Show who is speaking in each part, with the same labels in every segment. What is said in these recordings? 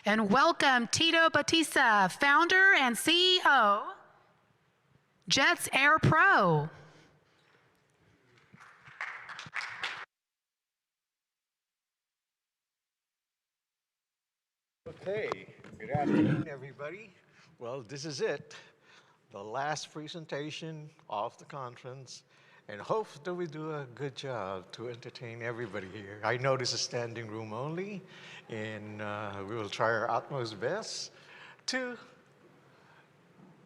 Speaker 1: And welcome Tito Bautista, founder and CEO, Jets Air Pro.
Speaker 2: Okay, good afternoon, everybody. Well, this is it, the last presentation of the conference, and hope that we do a good job to entertain everybody here. I know this is standing room only, and we will try our utmost best to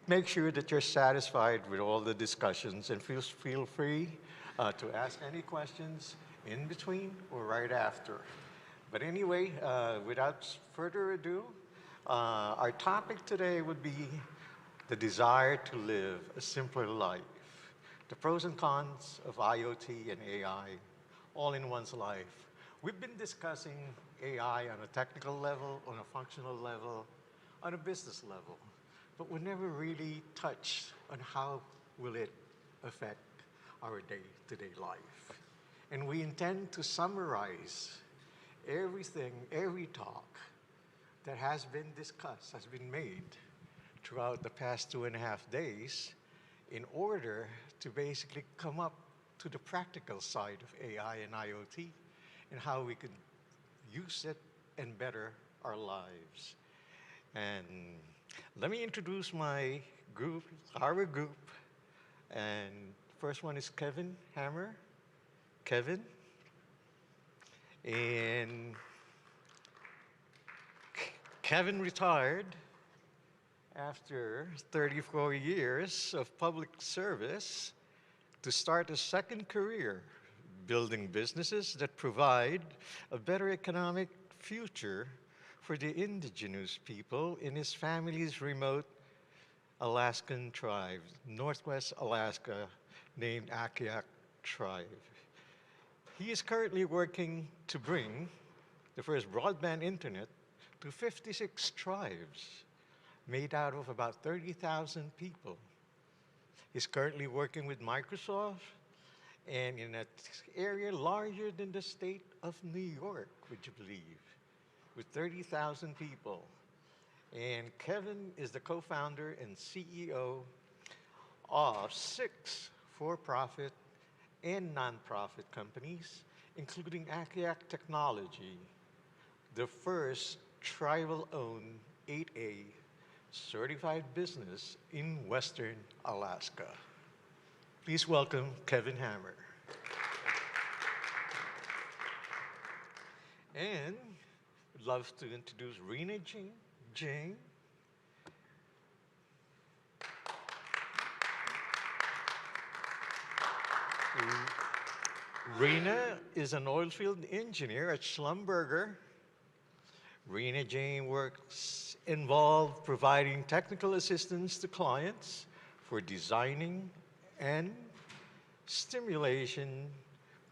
Speaker 2: make sure that you're satisfied with all the discussions, and feel free to ask any questions in between or right after. But anyway, without further ado, our topic today would be the desire to live a simpler life, the pros and cons of IoT and AI, all in one's life. We've been discussing AI on a technical level, on a functional level, on a business level, but we never really touched on how will it affect our day-to-day life. And we intend to summarize everything, every talk that has been discussed, has been made throughout the past 2.5 days in order to basically come up to the practical side of AI and IoT and how we could use it and better our lives. And let me introduce my group, our group. And first one is Kevin Hammer. Kevin. And Kevin retired after 34 years of public service to start a second career, building businesses that provide a better economic future for the indigenous people in his family's remote Alaskan tribe, Northwest Alaska, named Akiak tribe. He is currently working to bring the first broadband internet to 56 tribes, made out of about 30,000 people. He's currently working with Microsoft and in an area larger than the state of New York, would you believe, with 30,000 people. And Kevin is the co-founder and CEO of 6 for-profit and nonprofit companies, including Akiak Technology, the first tribal-owned 8A certified business in Western Alaska. Please welcome Kevin Hammer. And I'd love to introduce Reena Jain. Reena is an oilfield engineer at Schlumberger. Reena Jain works involved providing technical assistance to clients for designing and stimulation,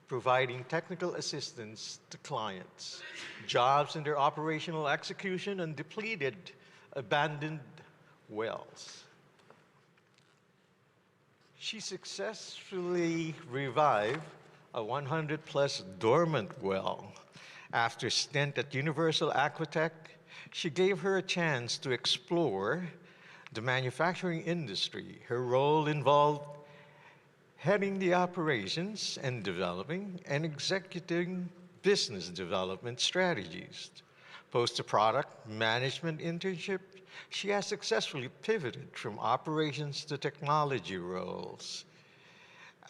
Speaker 2: providing technical assistance to clients, jobs in their operational execution on depleted, abandoned wells. She successfully revived a 100-plus dormant well. After a stint at Universal Aquatech, she gave her a chance to explore the manufacturing industry. Her role involved heading the operations and developing and executing business development strategies. Post a product management internship, she has successfully pivoted from operations to technology roles.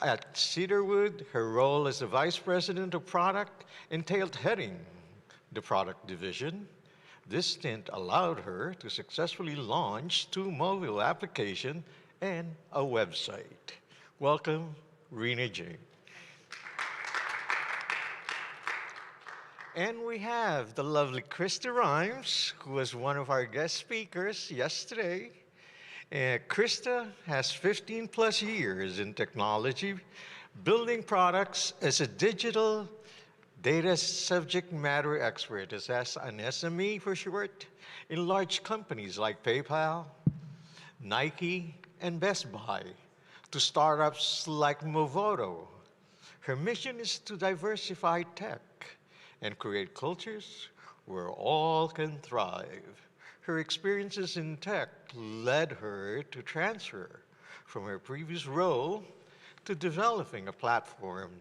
Speaker 2: At Cedarwood, her role as the vice president of product entailed heading the product division. This stint allowed her to successfully launch 2 mobile applications and a website. Welcome, Reena Jain. And we have the lovely Krista Rimes, who was one of our guest speakers yesterday. Krista has 15-plus years in technology, building products as a digital data subject matter expert, as an SME for short, in large companies like PayPal, Nike, and Best Buy, to startups like Movoto. Her mission is to diversify tech and create cultures where all can thrive. Her experiences in tech led her to transfer from her previous role to developing a platform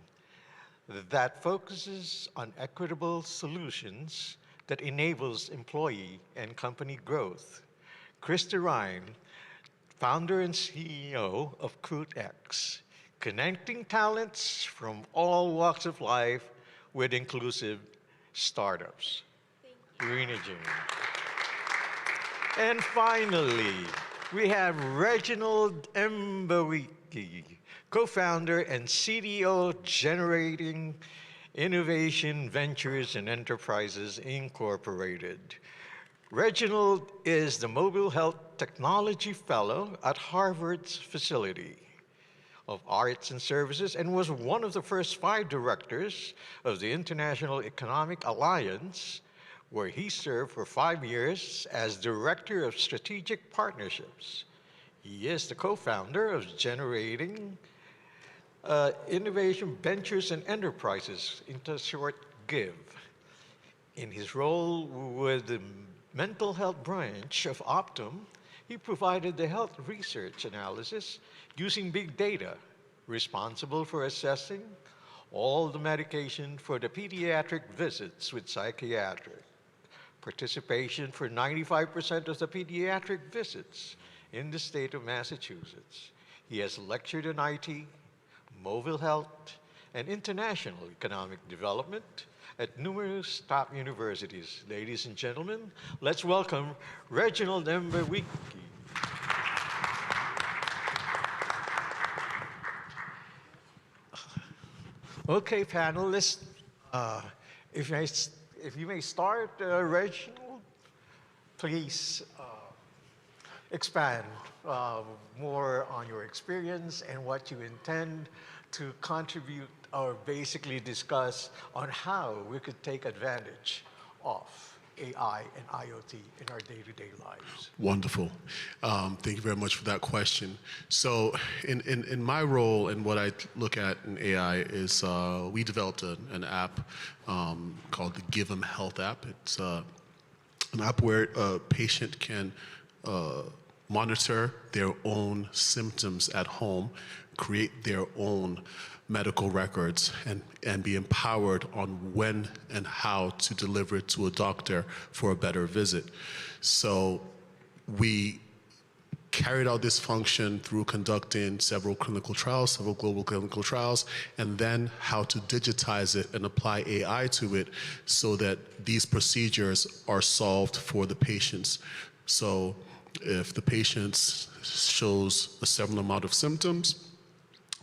Speaker 2: that focuses on equitable solutions that enables employee and company growth. Krista Rime, founder and CEO of CRUITx, connecting talents from all walks of life with inclusive startups. Reena, Jain. And finally, we have Reginald Mbawuike, co-founder and CDO Generating Innovation Ventures and Enterprises Incorporated. Reginald is the Mobile Health Technology Fellow at Harvard's Facility of Arts and Services and was one of the first 5 directors of the International Economic Alliance, where he served for 5 years as Director of Strategic Partnerships. He is the co-founder of Generating Innovation Ventures and Enterprises, into short GIVE. In his role with the mental health branch of Optum, he provided the health research analysis using big data, responsible for assessing all the medication for the pediatric visits with psychiatric participation for 95% of the pediatric visits in the state of Massachusetts. He has lectured in IT, mobile health, and international economic development at numerous top universities. Ladies and gentlemen, let's welcome Reginald Mbawuike. Okay, panelists, if you may start, Reginald, please expand more on your experience and what you intend to contribute or basically discuss on how we could take advantage of AI and IoT in our day-to-day lives.
Speaker 3: Wonderful. Thank you very much for that question. So in my role and what I look at in AI is we developed an app called the Give 'em Health app. It's an app where a patient can monitor their own symptoms at home, create their own medical records, and be empowered on when and how to deliver it to a doctor for a better visit. So we carried out this function through conducting several clinical trials, several global clinical trials, and then how to digitize it and apply AI to it so that these procedures are solved for the patients. So if the patient shows a certain amount of symptoms,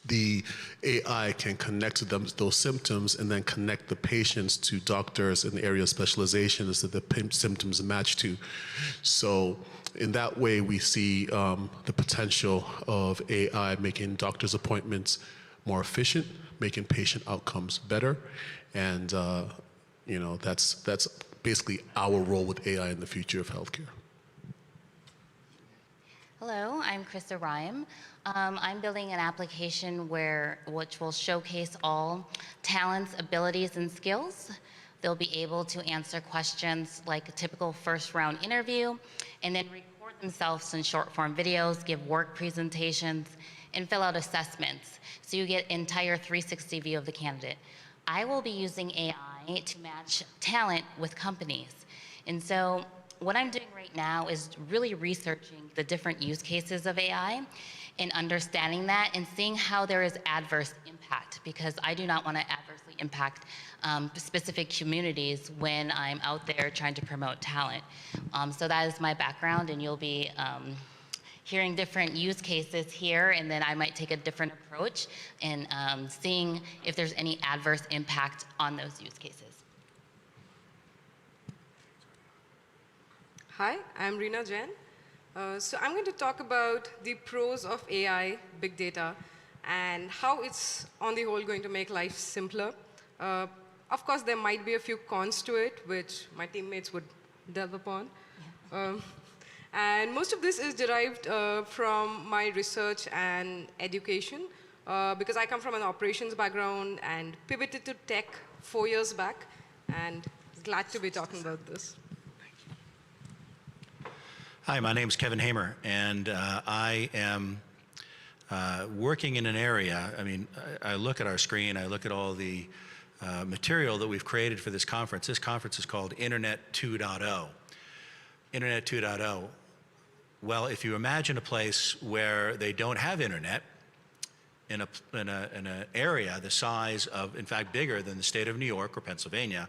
Speaker 3: the AI can connect to those symptoms and then connect the patients to doctors in the area of specializations that the symptoms match to. So in that way, we see the potential of AI making doctors' appointments more efficient, making patient outcomes better, and that's basically our role with AI in the future of healthcare.
Speaker 4: Hello, I'm Krista Rime. I'm building an application which will showcase all talents, abilities, and skills. They'll be able to answer questions like a typical first-round interview, and then record themselves in short-form videos, give work presentations, and fill out assessments. So you get entire 360 view of the candidate. I will be using AI to match talent with companies. And so what I'm doing right now is really researching the different use cases of AI and understanding that and seeing how there is adverse impact, because I do not want to adversely impact specific communities when I'm out there trying to promote talent. So that is my background, and you'll be hearing different use cases here, and then I might take a different approach in seeing if there's any adverse impact on those use cases.
Speaker 5: Hi, I'm Reena Jain. So I'm going to talk about the pros of AI, big data, and how it's on the whole going to make life simpler. Of course, there might be a few cons to it, which my teammates would delve upon. Yeah. And most of this is derived from my research and education, because I come from an operations background and pivoted to tech 4 years back. And Glad to be talking about this.
Speaker 6: Hi, my name is Kevin Hamer, and I am working in an area. I mean, I look at our screen, I look at all the material that we've created for this conference. This conference is called Internet 2.0. Internet 2.0. Well, if you imagine a place where they don't have internet, in an area the size of, in fact, bigger than the state of New York or Pennsylvania,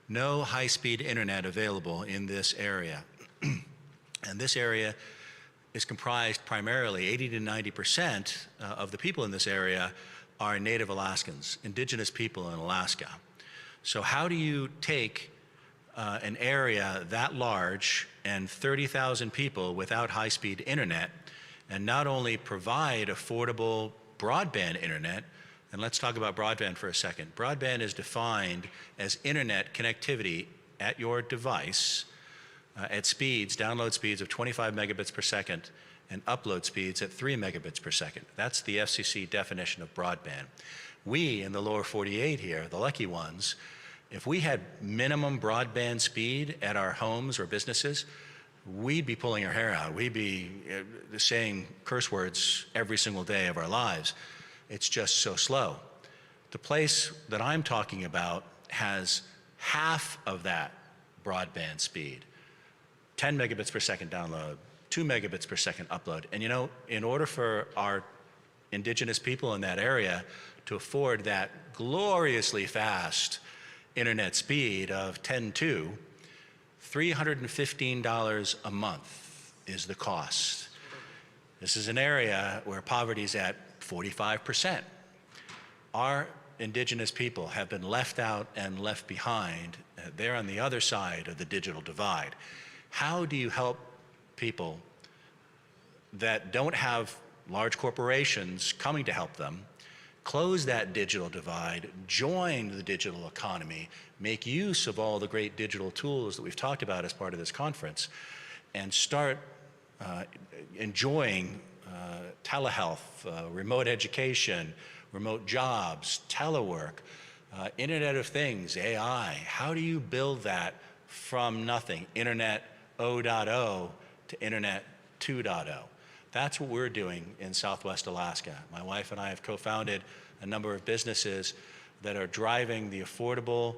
Speaker 6: no high-speed internet available in this area. And this area is comprised primarily, 80 to 90% of the people in this area are Native Alaskans, indigenous people in Alaska. So how do you take an area that large and 30,000 people without high-speed internet and not only provide affordable broadband internet, and let's talk about broadband for a second. Broadband is defined as internet connectivity at your device at speeds, download speeds of 25 megabits per second and upload speeds at 3 megabits per second. That's the FCC definition of broadband. We in the lower 48 here, the lucky ones, if we had minimum broadband speed at our homes or businesses, we'd be pulling our hair out. We'd be saying curse words every single day of our lives. It's just so slow. The place that I'm talking about has half of that broadband speed. 10 megabits per second download, 2 megabits per second upload. And you know, in order for our indigenous people in that area to afford that gloriously fast internet speed of 10.2, $315 a month is the cost. This is an area where poverty is at 45%. Our indigenous people have been left out and left behind. They're on the other side of the digital divide. How do you help people that don't have large corporations coming to help them close that digital divide, join the digital economy, make use of all the great digital tools that we've talked about as part of this conference, and start enjoying telehealth, remote education, remote jobs, telework, Internet of Things, AI? How do you build that from nothing, Internet 0.0 to Internet 2.0? That's what we're doing in Southwest Alaska. My wife and I have co-founded a number of businesses that are driving the affordable,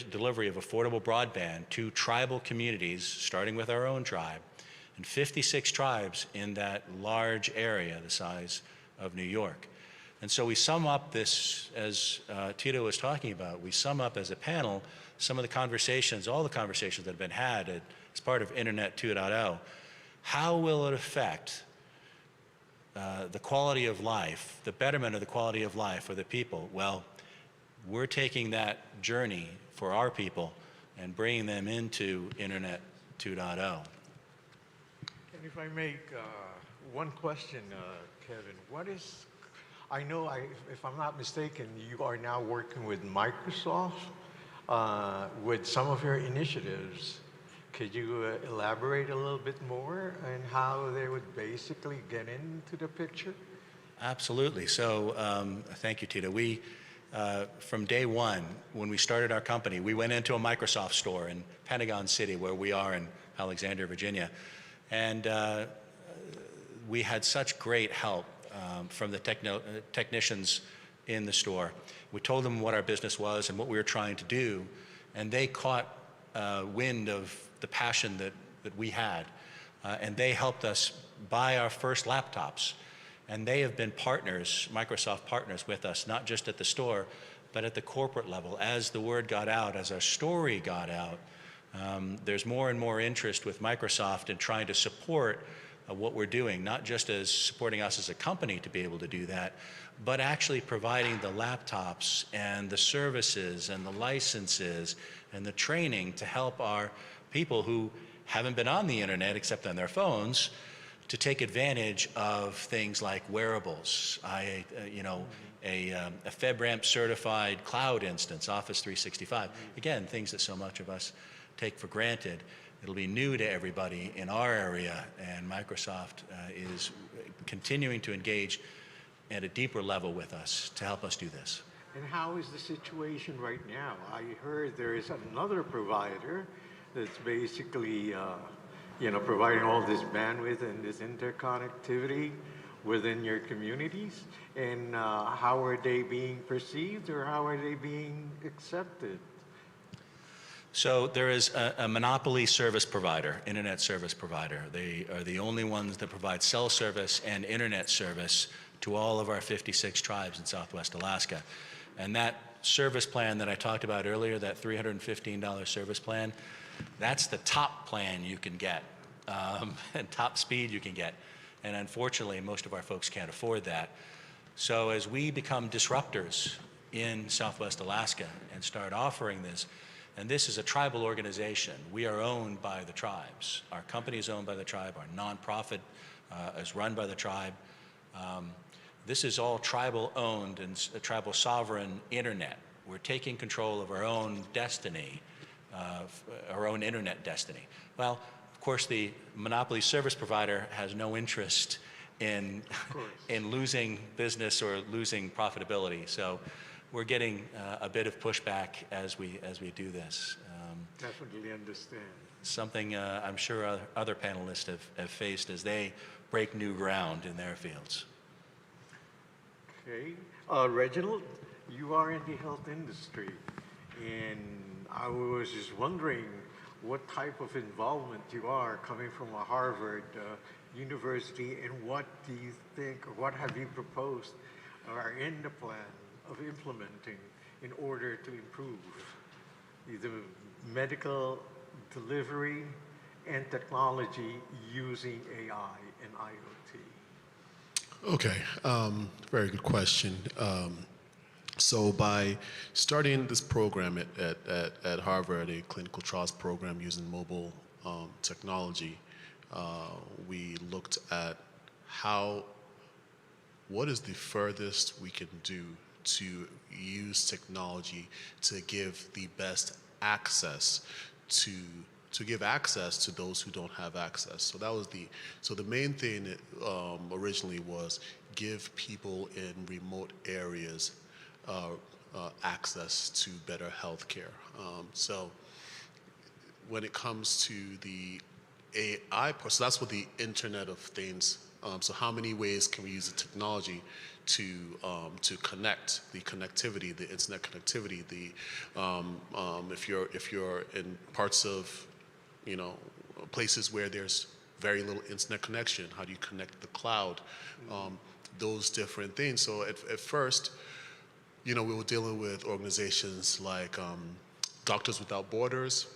Speaker 6: delivery of affordable broadband to tribal communities, starting with our own tribe, and 56 tribes in that large area the size of New York. And so we sum up this, as Tito was talking about, we sum up as a panel some of the conversations, all the conversations that have been had as part of Internet 2.0. How will it affect the quality of life, the betterment of the quality of life for the people? Well, we're taking that journey for our people and bringing them into Internet 2.0.
Speaker 2: And if I make one question, Kevin, what is, I know, if I'm not mistaken, you are now working with Microsoft with some of your initiatives. Could you elaborate a little bit more on how they would basically get into the picture?
Speaker 6: Absolutely. So thank you, Tito. We, from day one, when we started our company, we went into a Microsoft store in Pentagon City, where we are in Alexandria, Virginia. And we had such great help from the technicians in the store. We told them what our business was and what we were trying to do, and they caught wind of the passion that we had. And they helped us buy our first laptops. And they have been partners, Microsoft partners with us, not just at the store, but at the corporate level. As the word got out, as our story got out, there's more and more interest with Microsoft in trying to support what we're doing, not just as supporting us as a company to be able to do that, but actually providing the laptops and the services and the licenses and the training to help our people who haven't been on the internet except on their phones to take advantage of things like wearables. A FedRAMP certified cloud instance, Office 365. Again, things that so much of us take for granted. It'll be new to everybody in our area, and Microsoft is continuing to engage at a deeper level with us to help us do this.
Speaker 2: And how is the situation right now? I heard there is another provider that's basically, providing all this bandwidth and this interconnectivity within your communities. And how are they being perceived, or how are they being accepted?
Speaker 6: So there is a monopoly service provider, internet service provider. They are the only ones that provide cell service and internet service to all of our 56 tribes in Southwest Alaska. And that service plan that I talked about earlier, that $315 service plan, that's the top plan you can get, and top speed you can get. And unfortunately, most of our folks can't afford that. So as we become disruptors in Southwest Alaska and start offering this, and this is a tribal organization, we are owned by the tribes. Our company is owned by the tribe, our nonprofit is run by the tribe. This is all tribal owned and tribal sovereign internet. We're taking control of our own destiny, our own internet destiny. Well, of course, the monopoly service provider has no interest in losing business or losing profitability. So we're getting a bit of pushback as we do this.
Speaker 2: Definitely understand.
Speaker 6: Something I'm sure other panelists have faced as they break new ground in their fields.
Speaker 2: Okay. Reginald, you are in the health industry, and I was just wondering what type of involvement you are coming from a Harvard University, and what do you think, or what have you proposed or are in the plan of implementing in order to improve the medical delivery and technology using AI and IoT?
Speaker 3: Okay, very good question. So by starting this program at Harvard, a clinical trials program using mobile technology, we looked at what is the furthest we can do to use technology to give the best access to give access to those who don't have access. So that was the main thing originally was give people in remote areas access to better health care. So when it comes to the AI part, so that's what the Internet of Things. So how many ways can we use the technology to connect, the connectivity, the internet connectivity, if you're in parts of, places where there's very little internet connection, how do you connect the cloud? Those different things. So at first, we were dealing with organizations like Doctors Without Borders,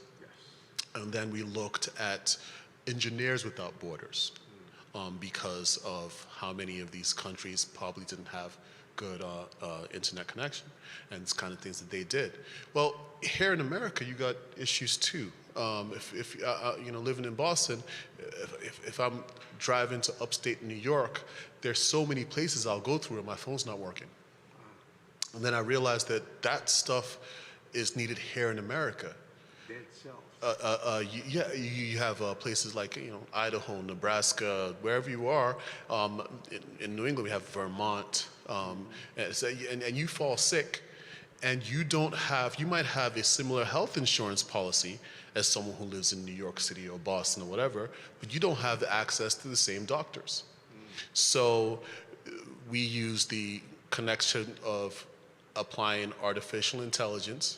Speaker 3: and then we looked at Engineers Without Borders, because of how many of these countries probably didn't have good internet connection, and it's kind of things that they did. Well, here in America, you got issues too. If living in Boston, if I'm driving to upstate New York, there's so many places I'll go through and my phone's not working. And then I realized that stuff is needed here in America.
Speaker 2: Dead cells.
Speaker 3: You have places like Idaho, Nebraska, wherever you are. In New England, we have Vermont, and you fall sick, and you might have a similar health insurance policy as someone who lives in New York City or Boston or whatever, but you don't have the access to the same doctors. So we use the connection of applying artificial intelligence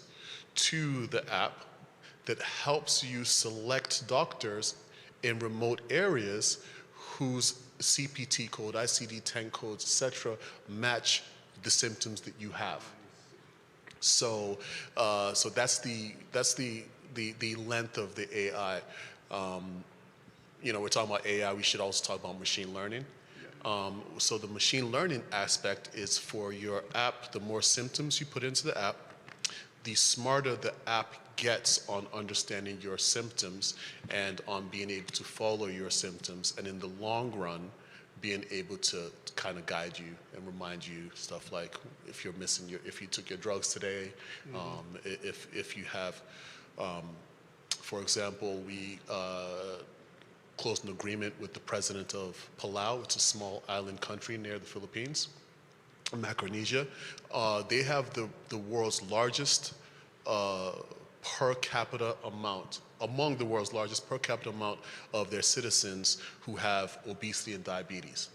Speaker 3: to the app that helps you select doctors in remote areas whose CPT code, ICD-10 codes, etc., match the symptoms that you have. So that's the length of the AI. We're talking about AI. We should also talk about machine learning. So the machine learning aspect is for your app. The more symptoms you put into the app, the smarter the app gets on understanding your symptoms and on being able to follow your symptoms, and in the long run, being able to kind of guide you and remind you stuff like if you took your drugs today, if you have, for example, we closed an agreement with the president of Palau. It's a small island country near the Philippines. Micronesia. They have the world's largest per capita amount, among the world's largest per capita amount of their citizens who have obesity and diabetes.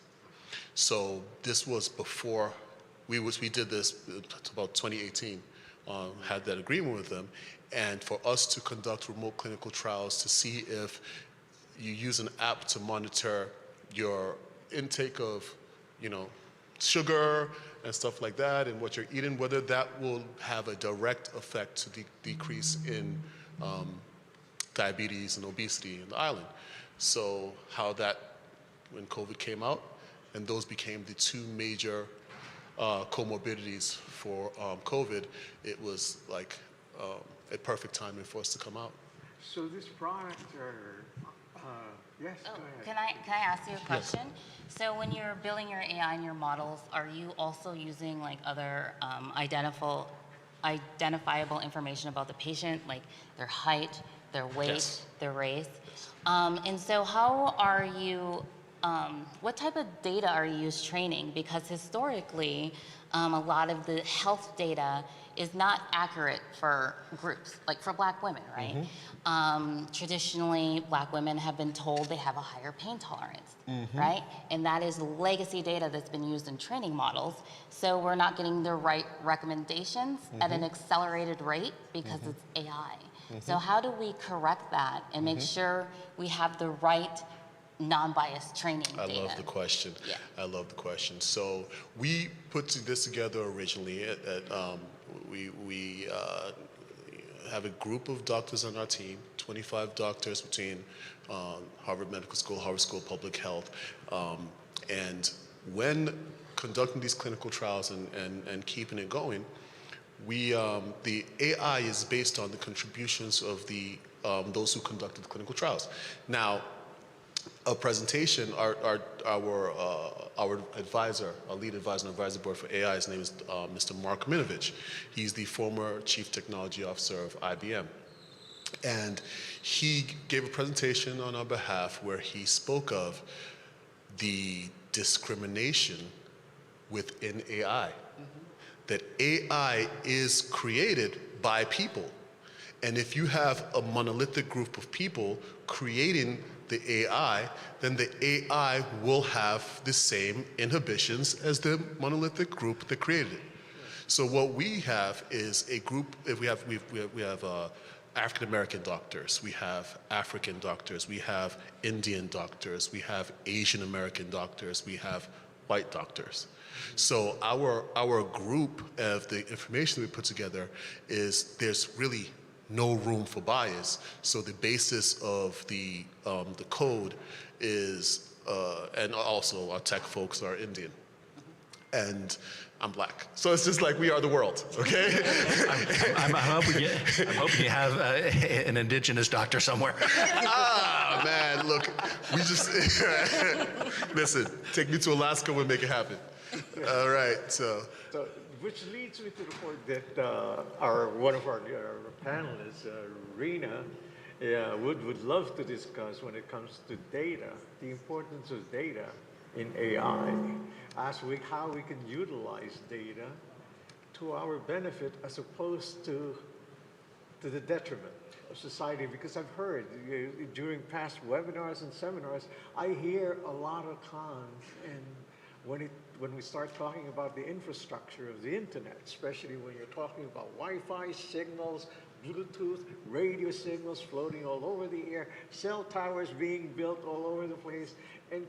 Speaker 3: So this was before we did this about 2018, had that agreement with them, and for us to conduct remote clinical trials to see if you use an app to monitor your intake of, sugar and stuff like that, and what you're eating, whether that will have a direct effect to decrease in diabetes and obesity in the island. So how that, when COVID came out, and those became the two major comorbidities for COVID, it was like a perfect timing for us to come out.
Speaker 2: So this product are, yes,
Speaker 4: Oh,
Speaker 2: go ahead.
Speaker 4: can I ask you a question? So when you're building your AI and your models, are you also using like other identifiable information about the patient, like their height, their weight,
Speaker 3: Yes.
Speaker 4: their race? And so how are you, what type of data are you using training? Because historically, a lot of the health data is not accurate for groups, like for Black women, right? Traditionally, Black women have been told they have a higher pain tolerance, right? And that is legacy data that's been used in training models. So we're not getting the right recommendations at an accelerated rate because it's AI. So how do we correct that and make sure we have the right non-biased training data?
Speaker 3: I love the question.
Speaker 4: Yeah.
Speaker 3: I love the question. So we put this together originally. We have a group of doctors on our team, 25 doctors between Harvard Medical School, Harvard School of Public Health. And when conducting these clinical trials and keeping it going, the AI is based on the contributions of those who conducted the clinical trials. Now, a presentation, our advisor, our lead advisor on the advisory board for AI, his name is Mr. Mark Minovich. He's the former chief technology officer of IBM. And he gave a presentation on our behalf where he spoke of the discrimination within AI. That AI is created by people. And if you have a monolithic group of people creating the AI, then the AI will have the same inhibitions as the monolithic group that created it. So what we have is a group. We have African American doctors, we have African doctors, we have Indian doctors, we have Asian American doctors, we have white doctors. So our group of the information we put together is there's really no room for bias. So the basis of the code is, and also our tech folks are Indian, and I'm Black. So it's just like we are the world, okay?
Speaker 6: I'm hoping you have an indigenous doctor somewhere.
Speaker 3: Ah, man, look, we just, listen, take me to Alaska, we'll make it happen. All right, so.
Speaker 2: Which leads me to the point that one of our panelists, Reena, would love to discuss when it comes to data, the importance of data in AI, how we can utilize data to our benefit as opposed to the detriment of society. Because I've heard during past webinars and seminars, I hear a lot of cons, and when we start talking about the infrastructure of the internet, especially when you're talking about Wi-Fi signals, Bluetooth, radio signals floating all over the air, cell towers being built all over the place, and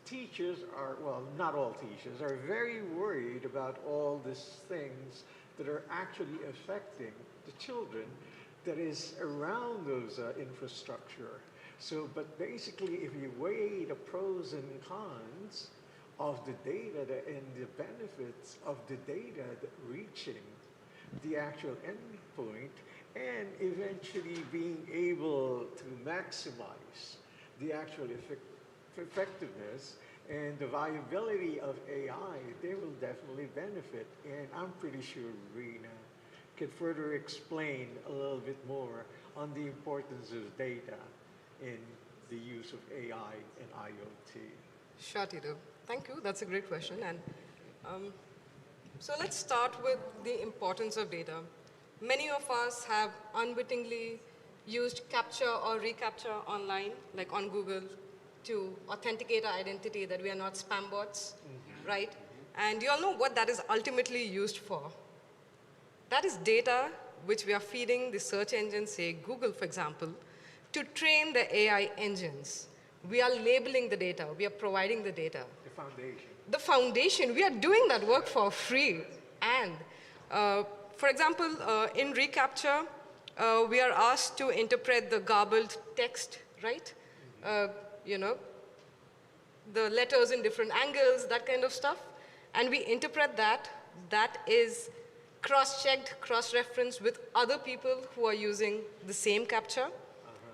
Speaker 2: teachers are, well, not all teachers, are very worried about all these things that are actually affecting the children that is around those infrastructure. So, but basically, if you weigh the pros and cons of the data and the benefits of the data reaching the actual endpoint and eventually being able to maximize the actual effectiveness and the viability of AI, they will definitely benefit. And I'm pretty sure Reena can further explain a little bit more on the importance of data in the use of AI and IoT.
Speaker 5: Sure, Tito. Thank you. That's a great question. And So let's start with the importance of data. Many of us have unwittingly used capture or recapture online, like on Google, to authenticate our identity that we are not spam bots, right? And you all know what that is ultimately used for. That is data which we are feeding the search engines, say Google, for example, to train the AI engines. We are labeling the data. We are providing the data.
Speaker 2: The foundation.
Speaker 5: The foundation, we are doing that work for free. And for example, in reCAPTCHA, we are asked to interpret the garbled text, right? You know, the letters in different angles, that kind of stuff. And we interpret that. That is cross-checked, cross-referenced with other people who are using the same captcha.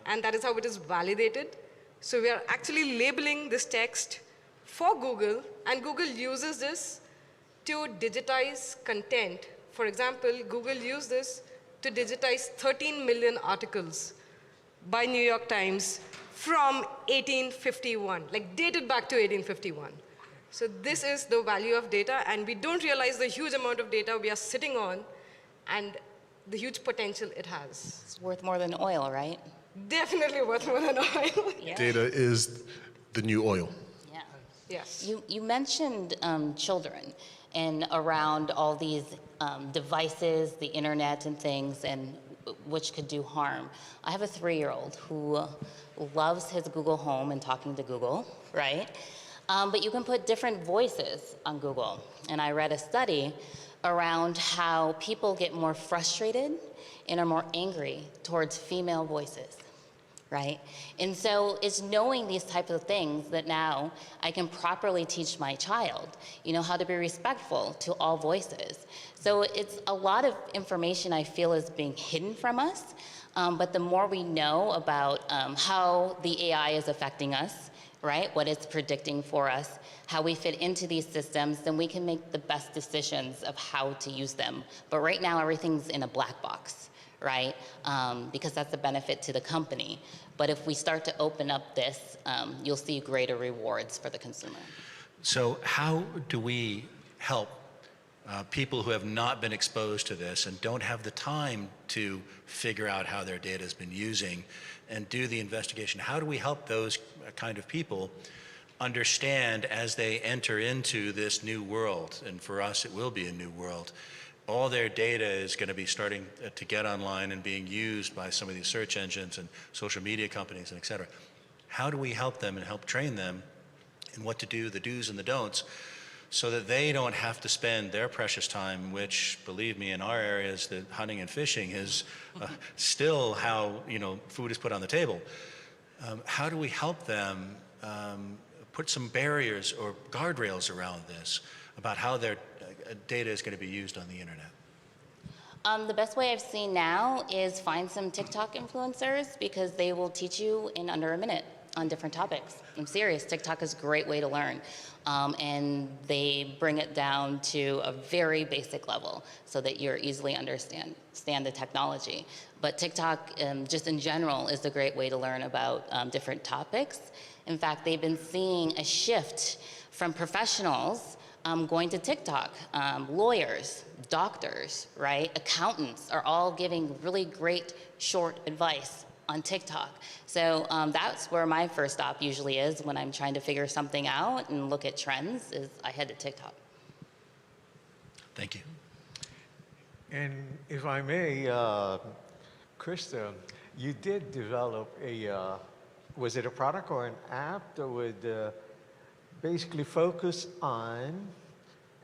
Speaker 5: And that is how it is validated. So we are actually labeling this text for Google, and Google uses this to digitize content. For example, Google used this to digitize 13 million articles by New York Times from 1851, like dated back to 1851. So this is the value of data, and we don't realize the huge amount of data we are sitting on and the huge potential it has.
Speaker 4: It's worth more than oil, right?
Speaker 5: Definitely worth more than oil.
Speaker 4: Yeah.
Speaker 3: Data is the new oil.
Speaker 4: Yeah.
Speaker 5: Yes.
Speaker 4: You mentioned children and around all these devices, the internet and things, and which could do harm. I have a 3-year-old who loves his Google Home and talking to Google, right? But you can put different voices on Google. And I read a study around how people get more frustrated and are more angry towards female voices, right? And so it's knowing these types of things that now I can properly teach my child, you know, how to be respectful to all voices. So it's a lot of information I feel is being hidden from us, but the more we know about how the AI is affecting us, right, what it's predicting for us, how we fit into these systems, then we can make the best decisions of how to use them. But right now, everything's in a black box, right? Because that's the benefit to the company. But if we start to open up this, you'll see greater rewards for the consumer.
Speaker 6: So how do we help people who have not been exposed to this and don't have the time to figure out how their data has been using and do the investigation? How do we help those kind of people understand as they enter into this new world? And for us, it will be a new world. All their data is going to be starting to get online and being used by some of these search engines and social media companies and et cetera. How do we help them and help train them in what to do, the do's and the don'ts, so that they don't have to spend their precious time, which, believe me, in our areas, the hunting and fishing is still how, you know, food is put on the table. How do we help them put some barriers or guardrails around this about how their data is going to be used on the internet?
Speaker 4: The best way I've seen now is find some TikTok influencers, because they will teach you in under a minute on different topics. I'm serious, TikTok is a great way to learn. And they bring it down to a very basic level so that you're easily understand the technology. But TikTok, just in general, is a great way to learn about different topics. In fact, they've been seeing a shift from professionals going to TikTok. Lawyers, doctors, right? Accountants are all giving really great short advice on TikTok. So that's where my first stop usually is when I'm trying to figure something out and look at trends, is I head to TikTok.
Speaker 6: Thank you.
Speaker 2: And if I may, Krista, you did develop a, was it a product or an app that would basically focus on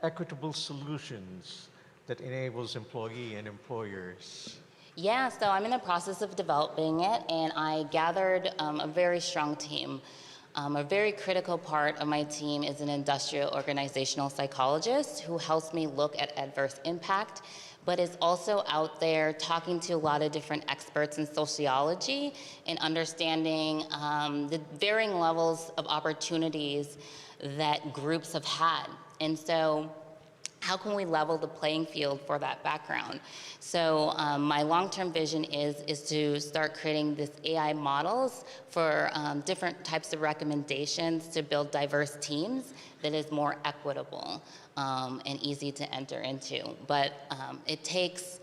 Speaker 2: equitable solutions that enables employee and employers?
Speaker 4: Yeah, so I'm in the process of developing it, and I gathered a very strong team. A very critical part of my team is an industrial organizational psychologist who helps me look at adverse impact, but is also out there talking to a lot of different experts in sociology and understanding the varying levels of opportunities that groups have had. And so how can we level the playing field for that background? So my long-term vision is to start creating this AI models for different types of recommendations to build diverse teams that is more equitable and easy to enter into. But it takes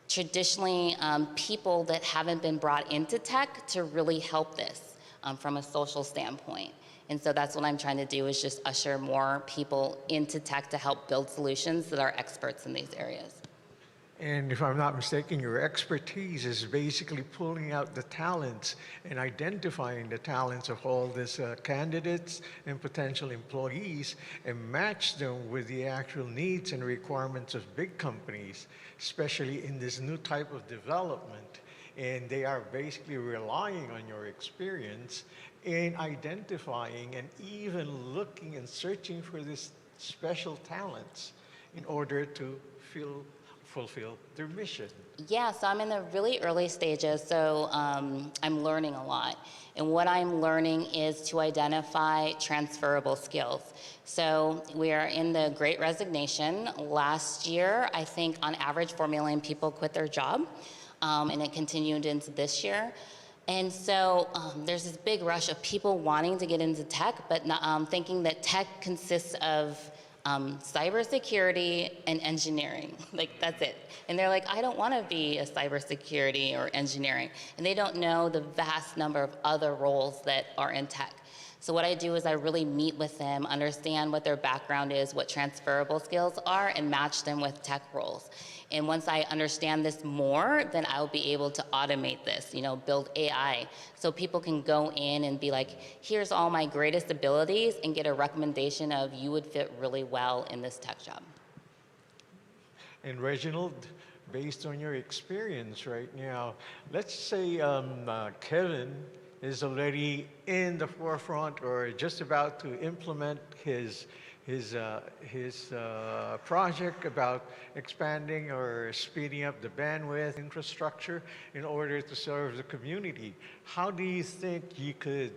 Speaker 4: traditionally people that haven't been brought into tech to really help this from a social standpoint. And so that's what I'm trying to do, is just usher more people into tech to help build solutions that are experts in these areas.
Speaker 2: And if I'm not mistaken, your expertise is basically pulling out the talents and identifying the talents of all these candidates and potential employees and match them with the actual needs and requirements of big companies, especially in this new type of development. And they are basically relying on your experience in identifying and even looking and searching for these special talents in order to fulfill their mission.
Speaker 4: Yeah, so I'm in the really early stages, so I'm learning a lot. And what I'm learning is to identify transferable skills. So we are in the Great Resignation. Last year, I think on average 4 million people quit their job, and it continued into this year. And so there's this big rush of people wanting to get into tech, but not, thinking that tech consists of cybersecurity and engineering. Like, that's it. And they're like, I don't want to be a cybersecurity or engineering. And they don't know the vast number of other roles that are in tech. So what I do is I really meet with them, understand what their background is, what transferable skills are, and match them with tech roles. And once I understand this more, then I'll be able to automate this, build AI. So people can go in and be like, here's all my greatest abilities, and get a recommendation of, you would fit really well in this tech job.
Speaker 2: And Reginald, based on your experience right now, let's say Kevin is already in the forefront or just about to implement his project about expanding or speeding up the bandwidth infrastructure in order to serve the community. How do you think you could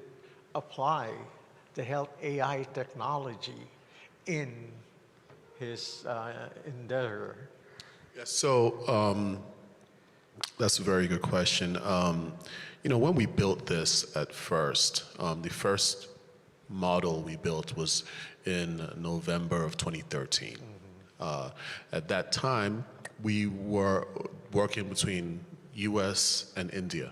Speaker 2: apply the health AI technology in his endeavor?
Speaker 3: Yes, so that's a very good question. When we built this at first, the first model we built was in November of 2013. At that time, we were working between US and India.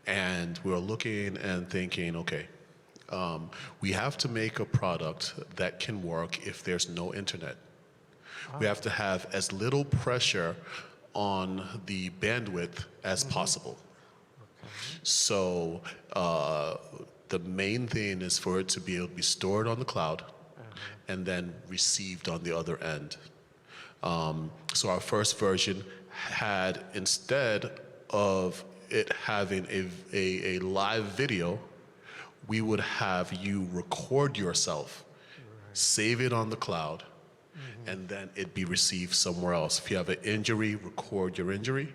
Speaker 3: And we were looking and thinking, okay, we have to make a product that can work if there's no internet. We have to have as little pressure on the bandwidth as possible. So the main thing is for it to be able to be stored on the cloud and then received on the other end. So our first version had, instead of it having a live video, we would have you record yourself, save it on the cloud, and then it be received somewhere else. If you have an injury, record your injury,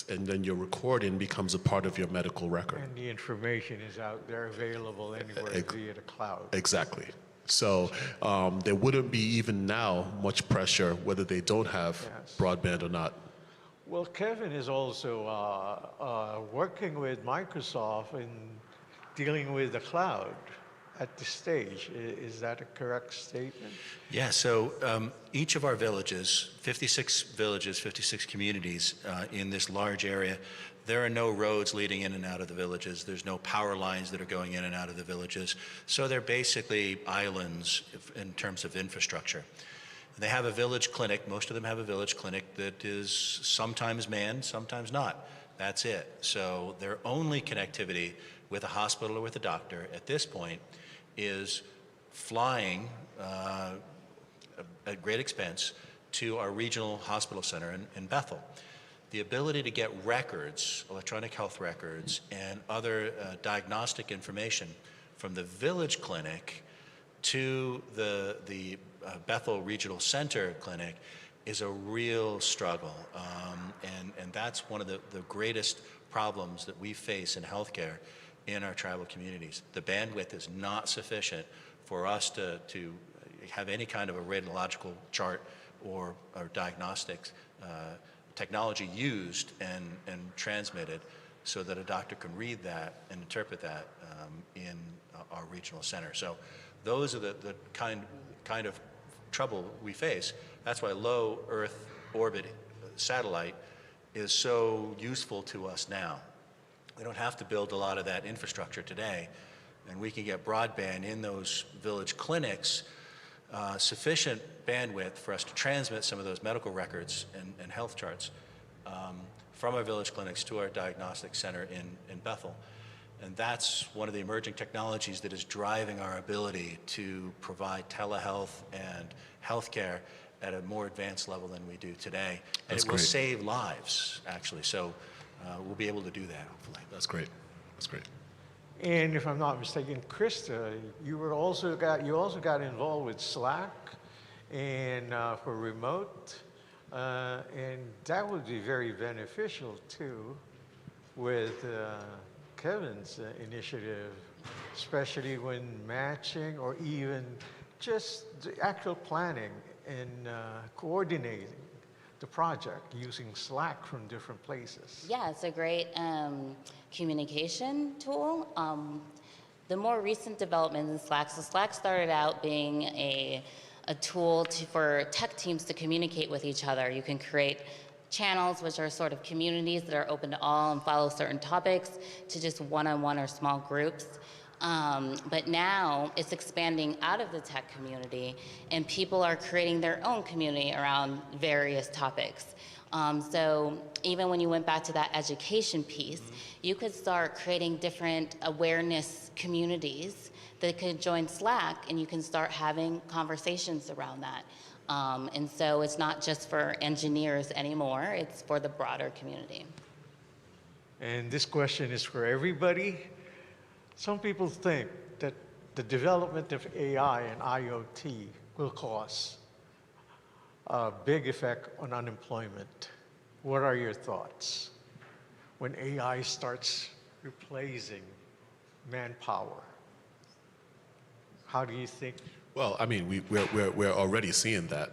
Speaker 3: and then your recording becomes a part of your medical record.
Speaker 2: And the information is out there available anywhere via the cloud.
Speaker 3: Exactly. So there wouldn't be even now much pressure whether they don't have broadband or not.
Speaker 2: Well, Kevin is also working with Microsoft in dealing with the cloud at this stage. Is that a correct statement?
Speaker 6: Yeah, so each of our villages, 56 communities in this large area, there are no roads leading in and out of the villages. There's no power lines that are going in and out of the villages. So they're basically islands in terms of infrastructure. They have a village clinic. Most of them have a village clinic that is sometimes manned, sometimes not. That's it. So their only connectivity with a hospital or with a doctor at this point is flying at great expense to our regional hospital center in Bethel. The ability to get records, electronic health records, and other diagnostic information from the village clinic to the Bethel Regional Center clinic is a real struggle. And that's one of the greatest problems that we face in healthcare in our tribal communities. The bandwidth is not sufficient for us to have any kind of a radiological chart or diagnostics technology used and transmitted so that a doctor can read that and interpret that in our regional center. So those are the kind of trouble we face. That's why low Earth orbit satellite is so useful to us now. We don't have to build a lot of that infrastructure today, and we can get broadband in those village clinics, sufficient bandwidth for us to transmit some of those medical records and health charts from our village clinics to our diagnostic center in Bethel. And that's one of the emerging technologies that is driving our ability to provide telehealth and healthcare at a more advanced level than we do today. And it will save lives, actually. So we'll be able to do that, hopefully.
Speaker 3: That's great. That's great.
Speaker 2: And if I'm not mistaken, Krista, you also got involved with Slack and for remote, and that would be very beneficial too with Kevin's initiative, especially when matching or even just the actual planning and coordinating the project using Slack from different places.
Speaker 4: Yeah, it's a great communication tool. The more recent developments in Slack, so Slack started out being a tool for tech teams to communicate with each other. You can create channels, which are sort of communities that are open to all and follow certain topics, to just one-on-one or small groups. But now it's expanding out of the tech community, and people are creating their own community around various topics. So even when you went back to that education piece, you could start creating different awareness communities that could join Slack, and you can start having conversations around that. And so it's not just for engineers anymore, it's for the broader community.
Speaker 2: And this question is for everybody. Some people think that the development of AI and IoT will cause a big effect on unemployment. What are your thoughts when AI starts replacing manpower? How do you think?
Speaker 3: Well, I mean, we're already seeing that.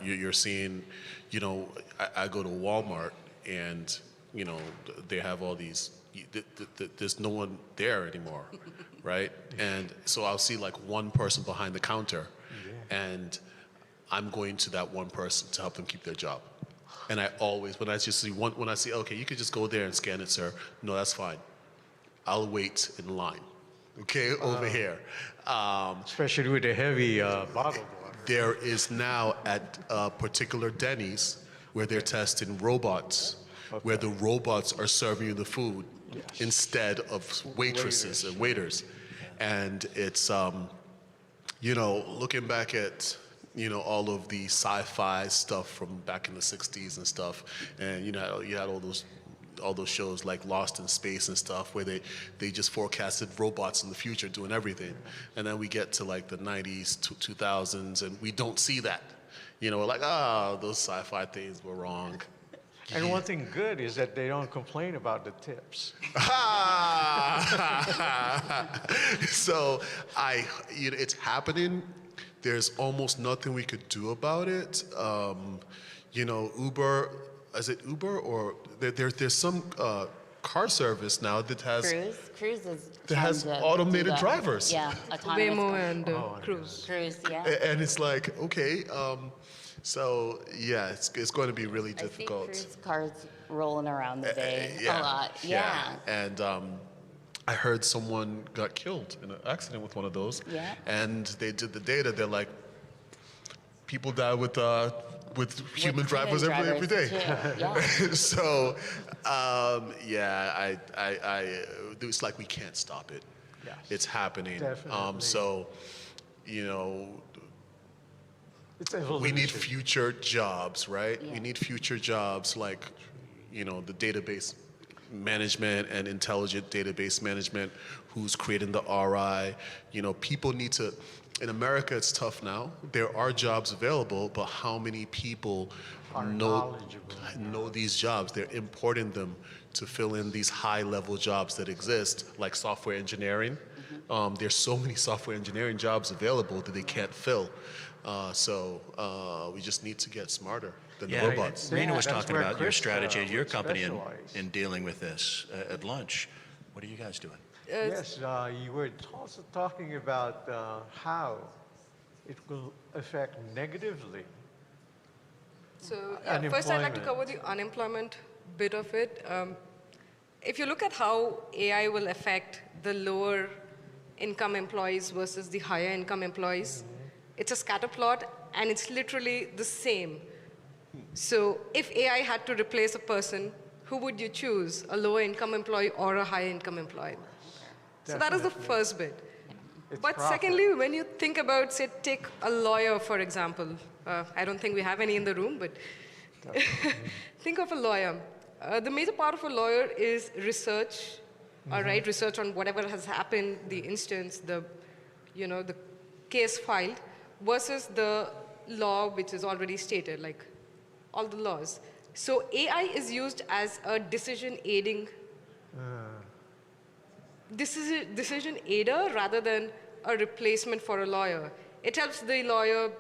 Speaker 3: You're seeing, you know, I go to Walmart and, you know, they have all these, there's no one there anymore, right? And so I'll see like one person behind the counter, and I'm going to that one person to help them keep their job. And I always, when I see, okay, you could just go there and scan it, sir. No, that's fine. I'll wait in line, okay, over here.
Speaker 2: Especially with the heavy bottled water.
Speaker 3: There is now at a particular Denny's where they're testing robots, where the robots are serving you the food instead of waitresses and waiters. And it's, you know, looking back at, you know, all of the sci-fi stuff from back in the 60s and stuff, and you know, you had all those shows like Lost in Space and stuff where they just forecasted robots in the future doing everything. And then we get to like the 90s, 2000s, and we don't see that. You know, we're like, those sci-fi things were wrong.
Speaker 2: And one thing good is that they don't complain about the tips.
Speaker 3: So you know, it's happening. There's almost nothing we could do about it. You know, Uber, is it Uber or there's some car service now that has automated drivers.
Speaker 4: Yeah, autonomous
Speaker 5: Waymo
Speaker 4: cars.
Speaker 5: and Cruise.
Speaker 4: Cruise, yeah.
Speaker 3: And it's like, okay, so yeah, it's going to be really difficult.
Speaker 4: I see cruise cars rolling around the bay
Speaker 3: Yeah,
Speaker 4: a lot. Yeah.
Speaker 3: And I heard someone got killed in an accident with one of those.
Speaker 4: Yeah.
Speaker 3: And they did the data. They're like, people die with human drivers every day.
Speaker 4: Too. Yeah.
Speaker 3: So, yeah, it's like we can't stop it.
Speaker 2: Yes.
Speaker 3: It's happening.
Speaker 2: Definitely.
Speaker 3: So, you know,
Speaker 2: It's evolution.
Speaker 3: we need future jobs, right?
Speaker 4: Yeah.
Speaker 3: We need future jobs like, you know, the database management and intelligent database management, who's creating the RI. You know, people need to, in America it's tough now. There are jobs available, but how many people know these jobs? They're importing them to fill in these high-level jobs that exist, like software engineering. there's so many software engineering jobs available that they can't fill. We just need to get smarter than the robots.
Speaker 6: Reena was
Speaker 2: that's
Speaker 6: talking
Speaker 2: where
Speaker 6: about your
Speaker 2: Krista
Speaker 6: strategy at your
Speaker 2: would
Speaker 6: company
Speaker 2: specialize.
Speaker 6: in dealing with this at lunch. What are you guys doing?
Speaker 2: Yes, you were also talking about how it will affect negatively.
Speaker 5: So yeah, first I'd like to
Speaker 2: Unemployment.
Speaker 5: cover the unemployment bit of it. If you look at how AI will affect the lower income employees versus the higher income employees, it's a scatter plot and it's literally the same. So if AI had to replace a person, who would you choose? A lower income employee or a higher income employee? So that is the first bit. But
Speaker 2: profit.
Speaker 5: secondly, when you think about, say, take a lawyer, for example. I don't think we have any in the room, but think of a lawyer. The major part of a lawyer is research, all right, research on whatever has happened, the instance, the case filed, versus the law which is already stated, like all the laws. So AI is used as a decision aiding, decision aider rather than a replacement for a lawyer. It helps the lawyer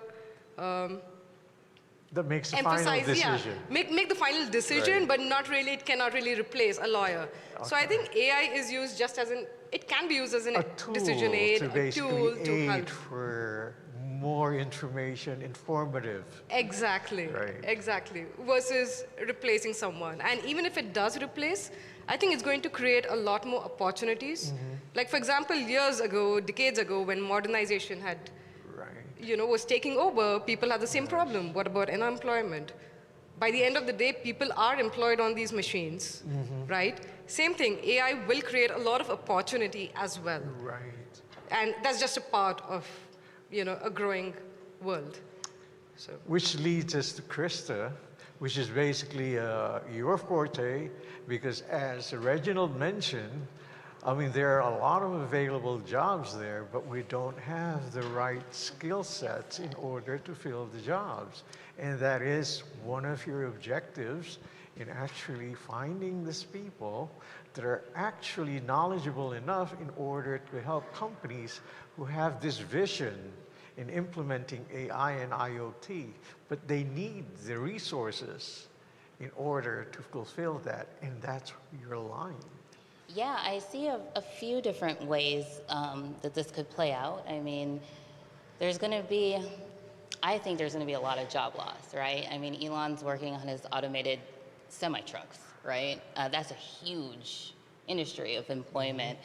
Speaker 2: That makes the final
Speaker 5: emphasize,
Speaker 2: decision.
Speaker 5: make the final decision,
Speaker 2: Right.
Speaker 5: but not really, it cannot really replace a lawyer. So I think AI is used just as it can be used as
Speaker 2: A tool
Speaker 5: decision aid,
Speaker 2: to
Speaker 5: a
Speaker 2: basically
Speaker 5: tool to
Speaker 2: aid
Speaker 5: help.
Speaker 2: for more information, informative.
Speaker 5: Exactly,
Speaker 2: Right.
Speaker 5: exactly, versus replacing someone. And even if it does replace, I think it's going to create a lot more opportunities. Like for example, years ago, decades ago, when modernization had,
Speaker 2: Right.
Speaker 5: was taking over, people had the same problem. What about unemployment? By the end of the day, people are employed on these machines, right? Same thing, AI will create a lot of opportunity as well.
Speaker 2: Right.
Speaker 5: And that's just a part of, a growing world. So.
Speaker 2: Which leads us to Krista, which is basically your forte, because as Reginald mentioned, I mean, there are a lot of available jobs there, but we don't have the right skill sets in order to fill the jobs. And that is one of your objectives in actually finding these people that are actually knowledgeable enough in order to help companies who have this vision in implementing AI and IoT, but they need the resources in order to fulfill that, and that's your line.
Speaker 4: Yeah, I see a few different ways that this could play out. I mean, I think there's going to be a lot of job loss, right? I mean, Elon's working on his automated semi-trucks, right? That's a huge industry of employment.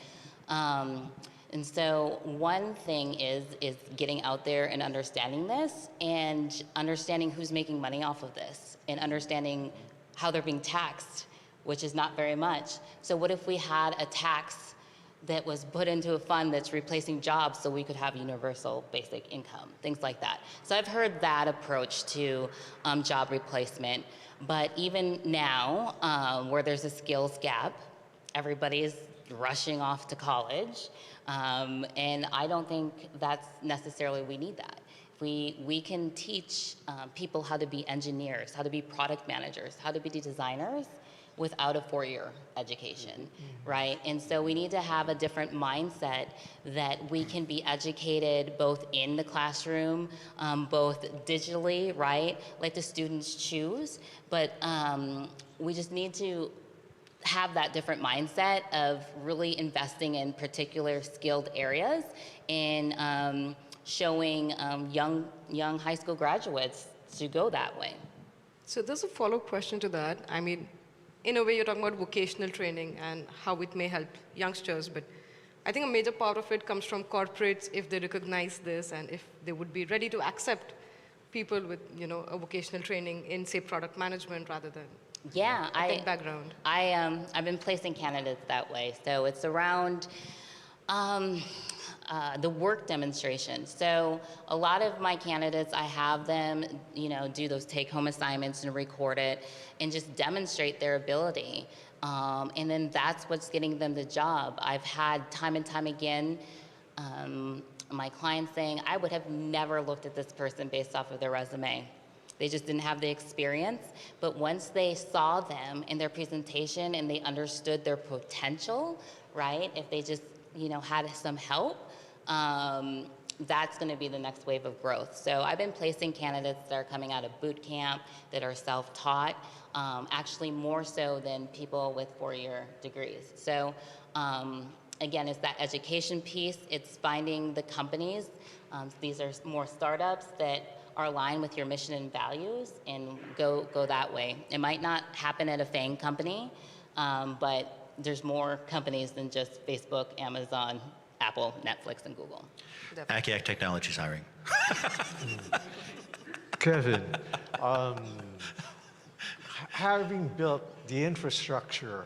Speaker 4: And so one thing is getting out there and understanding this and understanding who's making money off of this and understanding how they're being taxed, which is not very much. So what if we had a tax that was put into a fund that's replacing jobs so we could have universal basic income, things like that. So I've heard that approach to job replacement. But even now, where there's a skills gap, everybody is rushing off to college. And I don't think that's necessarily, we need that. We can teach people how to be engineers, how to be product managers, how to be designers without a four-year education, right? And so we need to have a different mindset that we can be educated both in the classroom, both digitally, right? Let the students choose, but we just need to have that different mindset of really investing in particular skilled areas and showing young high school graduates to go that way.
Speaker 5: So there's a follow-up question to that. I mean, in a way, you're talking about vocational training and how it may help youngsters, but I think a major part of it comes from corporates if they recognize this and if they would be ready to accept people with, a vocational training in, say, product management rather than a tech background.
Speaker 4: I've been placing candidates that way. So it's around the work demonstration. So a lot of my candidates, I have them, do those take-home assignments and record it and just demonstrate their ability. And then that's what's getting them the job. I've had time and time again my clients saying, I would have never looked at this person based off of their resume. They just didn't have the experience. But once they saw them in their presentation and they understood their potential, right? If they just had some help, that's going to be the next wave of growth. So I've been placing candidates that are coming out of boot camp, that are self-taught, actually more so than people with 4-year degrees. So again, it's that education piece. It's finding the companies. These are more startups that are aligned with your mission and values, and go that way. It might not happen at a FANG company, but there's more companies than just Facebook, Amazon, Apple, Netflix, and Google.
Speaker 6: Akiak Technologies hiring.
Speaker 2: Kevin, having built the infrastructure,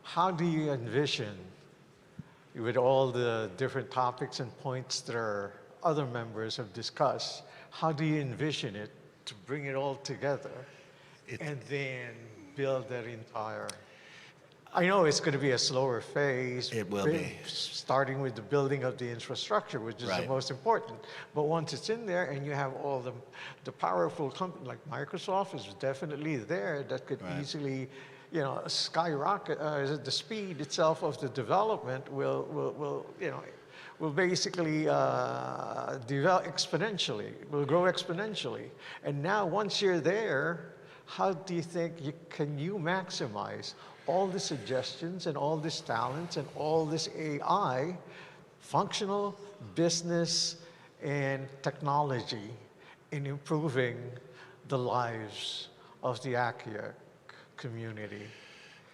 Speaker 2: how do you envision, with all the different topics and points that our other members have discussed, how do you envision it to bring it all together and then build that entire? I know it's going to be a slower phase.
Speaker 6: It will be.
Speaker 2: Starting with the building of the infrastructure, which is the most important. But once it's in there and you have all the powerful companies, like Microsoft is definitely there, that could easily, skyrocket. The speed itself of the development will basically develop exponentially, will grow exponentially. And now once you're there, how do you think can you maximize all the suggestions and all this talent and all this AI, functional business and technology, in improving the lives of the Akiak community?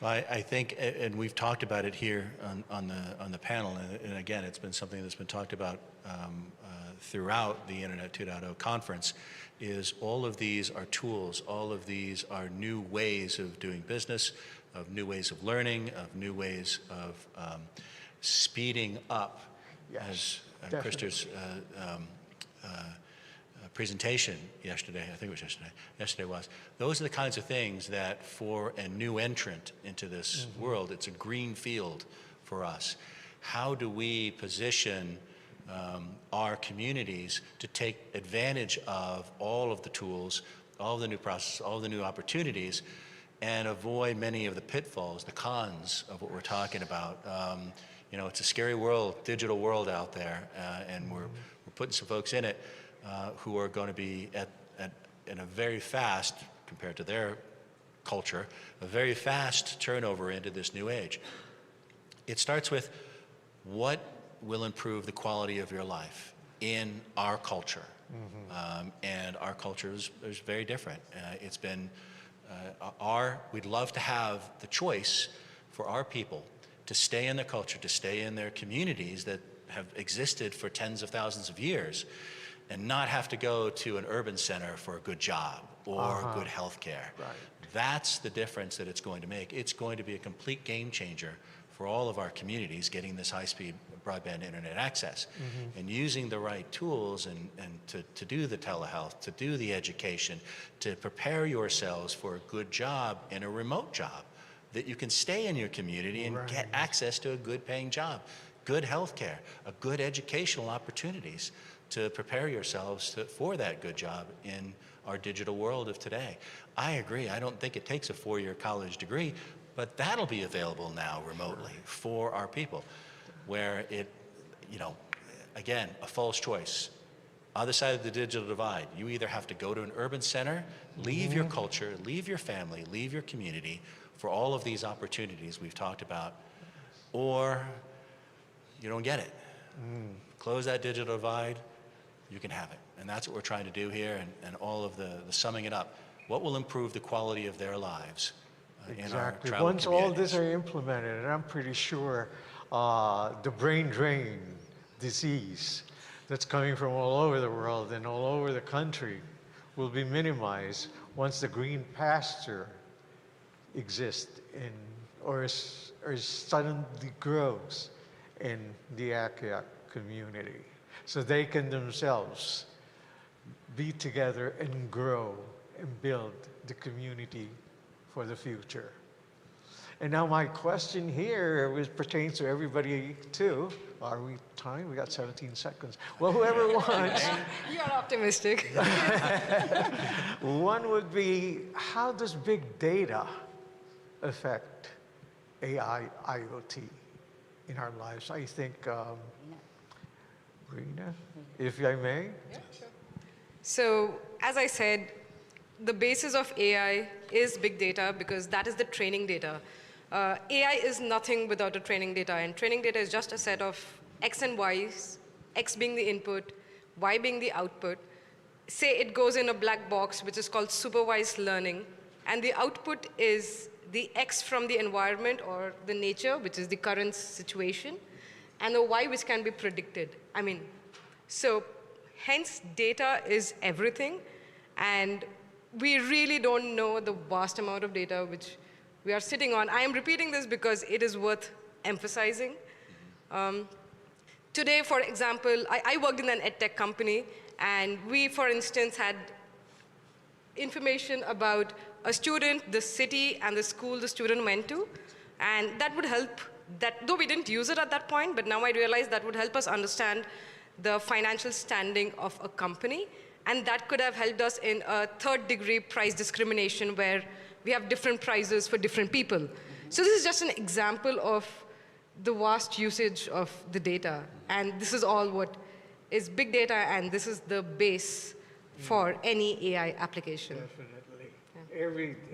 Speaker 6: I think, and we've talked about it here on the panel, and again, it's been something that's been talked about throughout the Internet 2.0 conference, is all of these are tools, all of these are new ways of doing business, of new ways of learning, of new ways of speeding up, as Krista's presentation yesterday, I think it was yesterday was. Those are the kinds of things that for a new entrant into this world, it's a green field for us. How do we position our communities to take advantage of all of the tools, all of the new processes, all of the new opportunities, and avoid many of the pitfalls, the cons of what we're talking about. It's a scary world, digital world out there, and we're putting some folks in it who are going to be in a very fast, compared to their culture, a very fast turnover into this new age. It starts with what will improve the quality of your life in our culture. And our culture is very different. It's been we'd love to have the choice for our people to stay in their culture, to stay in their communities that have existed for tens of thousands of years, and not have to go to an urban center for a good job or good health care. That's the difference that it's going to make. It's going to be a complete game changer for all of our communities getting this high-speed broadband internet access. And using the right tools and to do the telehealth, to do the education, to prepare yourselves for a good job and a remote job, that you can stay in your community and get access to a good paying job, good health care, a good educational opportunities to prepare yourselves for that good job in our digital world of today. I agree. I don't think it takes a 4-year college degree, but that'll be available now remotely for our people, where it, again, a false choice. Other side of the digital divide, you either have to go to an urban center, leave your culture, leave your family, leave your community for all of these opportunities we've talked about, or you don't get it. Close that digital divide, you can have it. And that's what we're trying to do here, and all of the summing it up. What will improve the quality of their lives in our travel
Speaker 2: Once all this are implemented, and I'm pretty sure the brain drain disease that's coming from all over the world and all over the country will be minimized once the green pasture exists or suddenly grows in the Akiak community, so they can themselves be together and grow and build the community for the future. And now my question here pertains to everybody too. Are we time? We got 17 seconds. Well, whoever wants.
Speaker 5: You're optimistic.
Speaker 2: One would be, how does big data affect AI, IoT in our lives. I think, Reena, if I may.
Speaker 5: Yeah, sure. So, as I said, the basis of AI is big data because that is the training data. AI is nothing without the training data, and training data is just a set of X and Y's, X being the input, Y being the output. Say it goes in a black box, which is called supervised learning, and the output is the X from the environment or the nature, which is the current situation, and the Y, which can be predicted. So hence data is everything, and we really don't know the vast amount of data which we are sitting on. I am repeating this because it is worth emphasizing. Today, for example, I worked in an edtech company, and we, for instance, had information about a student, the city, and the school the student went to, and that would help, though we didn't use it at that point, but now I realize that would help us understand the financial standing of a company, and that could have helped us in a third-degree price discrimination where we have different prices for different people. So this is just an example of the vast usage of the data, and this is all what is big data, and this is the base for any AI application.
Speaker 2: Definitely. Yeah.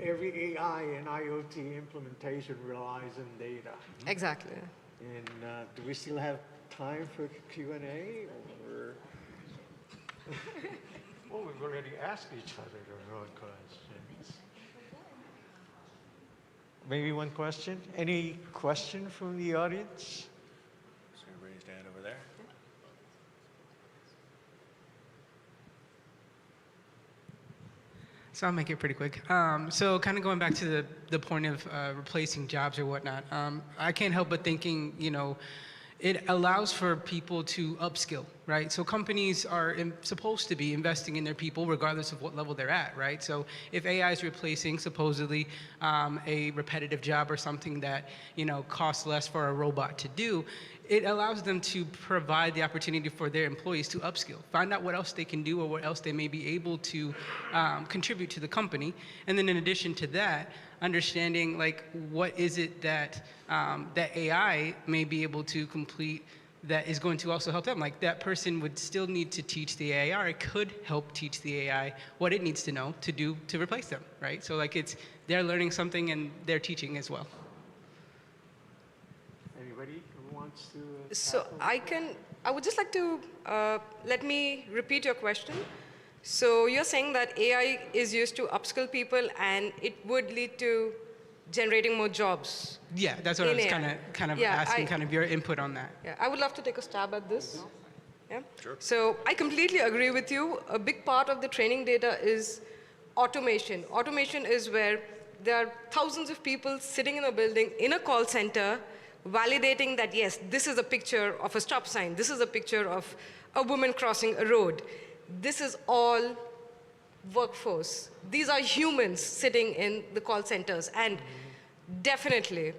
Speaker 2: Every AI and IoT implementation relies on data.
Speaker 5: Exactly.
Speaker 2: And do we still have time for Q&A? Or well, we've already asked each other our own questions. Maybe one question? Any question from the audience?
Speaker 6: So raised hand over there.
Speaker 7: So I'll make it pretty quick. So kind of going back to the point of replacing jobs or whatnot, I can't help but thinking, it allows for people to upskill, right? So companies are supposed to be investing in their people regardless of what level they're at, right? So if AI is replacing supposedly a repetitive job or something that, costs less for a robot to do, it allows them to provide the opportunity for their employees to upskill, find out what else they can do or what else they may be able to contribute to the company. And then in addition to that, understanding what is it that that AI may be able to complete that is going to also help them. Like that person would still need to teach the AI, or it could help teach the AI what it needs to know to do to replace them, right? So they're learning something and they're teaching as well.
Speaker 2: Anybody who wants to?
Speaker 5: So I would just like to, let me repeat your question. So you're saying that AI is used to upskill people and it would lead to generating more jobs?
Speaker 7: Yeah, that's what I was kind of asking kind of your input on that.
Speaker 5: Yeah, I would love to take a stab at this. Yeah? Sure. So I completely agree with you. A big part of the training data is automation. Automation is where there are thousands of people sitting in a building, in a call center, validating that, yes, this is a picture of a stop sign. This is a picture of a woman crossing a road. This is all workforce. These are humans sitting in the call centers. And definitely,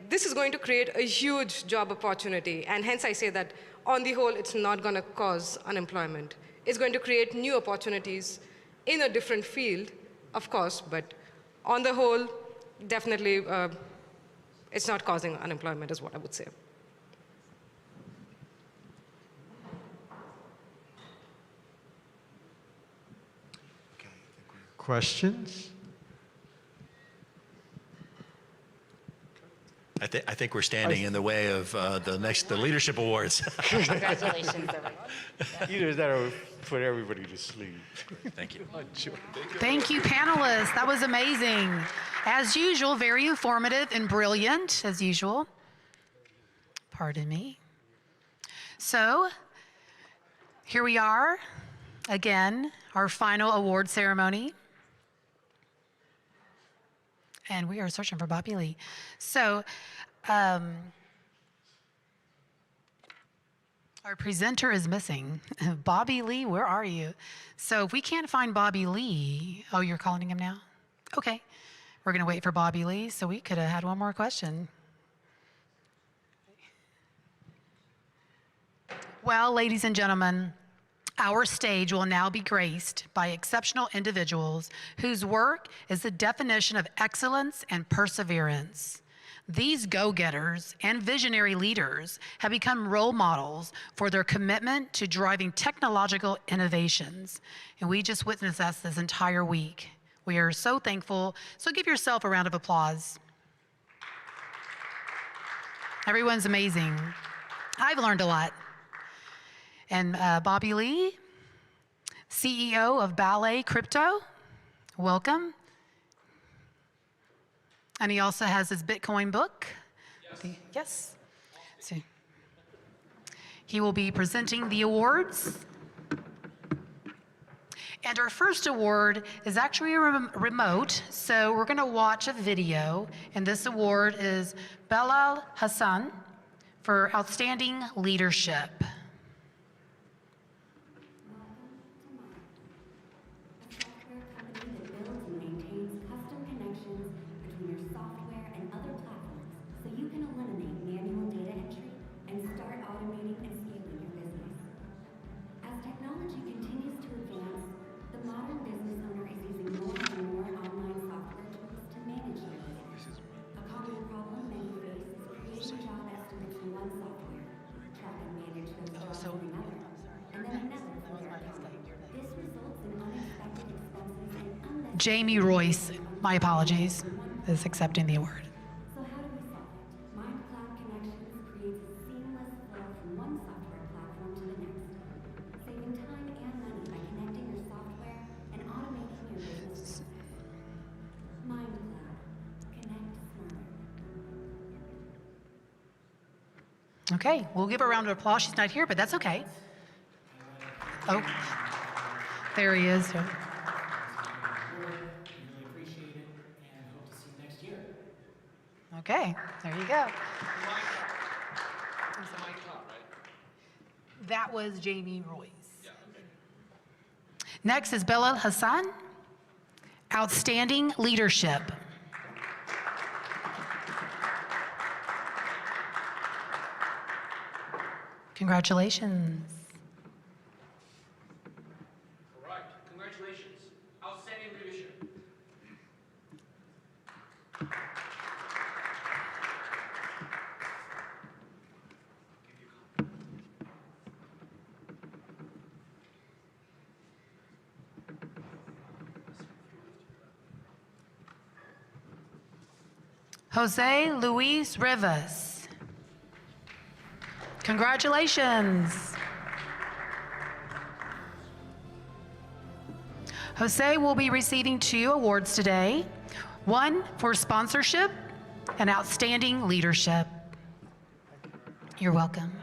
Speaker 5: this is going to create a huge job opportunity. And hence I say that on the whole, it's not going to cause unemployment. It's going to create new opportunities in a different field, of course, but on the whole, definitely it's not causing unemployment is what I would say.
Speaker 2: Questions?
Speaker 6: I think we're standing in the way of the leadership awards.
Speaker 4: Congratulations, everyone.
Speaker 2: Either that or put everybody to sleep.
Speaker 6: Thank you.
Speaker 1: Thank you, panelists. That was amazing. As usual, very informative and brilliant, as usual. Pardon me. So, here we are, again, our final award ceremony. And we are searching for Bobby Lee. So, our presenter is missing. Bobby Lee, where are you? So if we can't find Bobby Lee, oh, you're calling him now? Okay. We're going to wait for Bobby Lee, so we could have had one more question. Well, ladies and gentlemen, our stage will now be graced by exceptional individuals whose work is the definition of excellence and perseverance. These go-getters and visionary leaders have become role models for their commitment to driving technological innovations. And we just witnessed that this entire week. We are so thankful. So give yourself a round of applause. Everyone's amazing. I've learned a lot. And Bobby Lee, CEO of Ballet Crypto, welcome. And he also has his Bitcoin book. Yes. So he will be presenting the awards. And our first award is actually remote, so we're going to watch a video. And this award is Belal Hassan for Outstanding Leadership. Jamie Royce, my apologies, is accepting the award.
Speaker 8: So how do we solve it? Mind Cloud Connections creates a seamless flow from one software platform to the next, saving time and money by connecting your software and automating your business process. Mind Cloud. Connect smarter.
Speaker 1: Okay, we'll give her a round of applause. She's not here, but that's okay. Oh, there he is. Okay, there you go. That was Jamie Royce. Next is Belal Hassan, Outstanding Leadership. Congratulations.
Speaker 9: All right, congratulations. Outstanding leadership.
Speaker 1: Jose Luis Rivas. Congratulations. Jose will be receiving 2 awards today, one for sponsorship and outstanding leadership. You're welcome.